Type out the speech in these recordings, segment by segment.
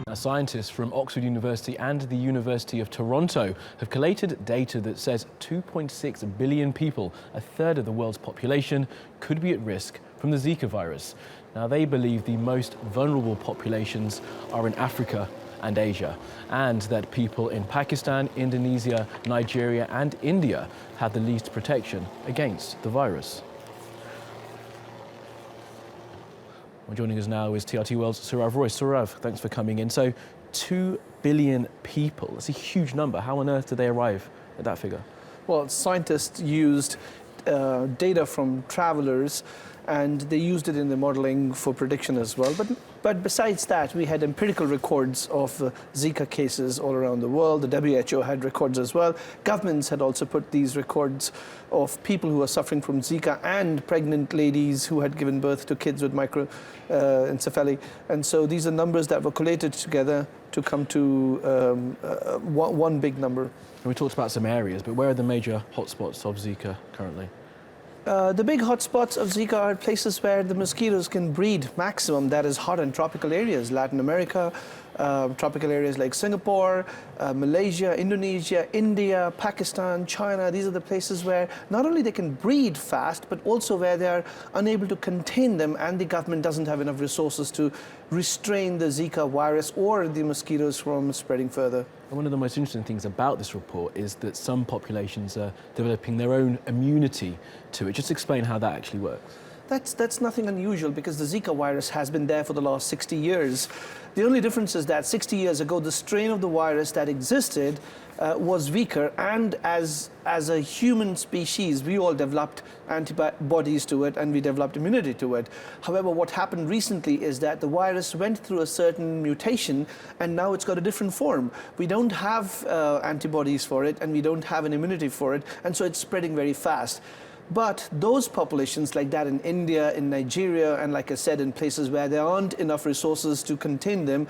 Now, scientists from Oxford University and the University of Toronto have collated data that says 2.6 billion people, a third of the world's population, could be at risk from the Zika virus. Now, they believe the most vulnerable populations are in Africa and Asia, and that people in Pakistan, Indonesia, Nigeria and India have the least protection against the virus. Well, joining us now is TRT World's Sourav. Sourav, thanks for coming in. So 2 billion people, that's a huge number. How on earth did they arrive at that figure? Well, scientists used data from travelers, and they used it in the modeling for prediction as well. But besides that, we had empirical records of Zika cases all around the world. The WHO had records as well. Governments had also put these records of people who are suffering from Zika and pregnant ladies who had given birth to kids with microencephaly. And so these are numbers that were collated together to come to one big number. And we talked about some areas, but where are the major hotspots of Zika currently? The big hotspots of Zika are places where the mosquitoes can breed maximum, that is hot and tropical areas, Latin America, tropical areas like Singapore, Malaysia, Indonesia, India, Pakistan, China. These are the places where not only they can breed fast, but also where they are unable to contain them, and the government doesn't have enough resources to restrain the Zika virus or the mosquitoes from spreading further. And one of the most interesting things about this report is that some populations are developing their own immunity to it. Just explain how that actually works. That's nothing unusual, because the Zika virus has been there for the last 60 years. The only difference is that 60 years ago, the strain of the virus that existed was weaker, and as a human species, we all developed antibodies to it and we developed immunity to it. However, what happened recently is that the virus went through a certain mutation, and now it's got a different form. We don't have antibodies for it, and we don't have an immunity for it, and so it's spreading very fast. But those populations like that in India, in Nigeria, and like I said, in places where there aren't enough resources to contain them,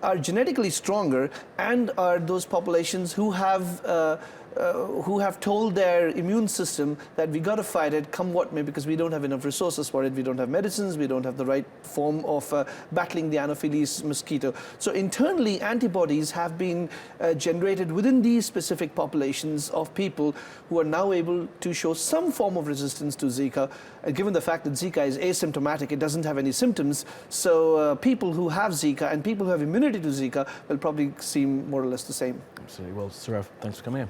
are genetically stronger, and are those populations who have told their immune system that we got to fight it come what may, because we don't have enough resources for it. We don't have medicines, we don't have the right form of battling the Anopheles mosquito. So internally, antibodies have been generated within these specific populations of people who are now able to show some form of resistance to Zika. Given the fact that Zika is asymptomatic, it doesn't have any symptoms, so people who have Zika and people who have immunity to Zika will probably seem more or less the same. Absolutely. Well, Sourav, thanks for coming in.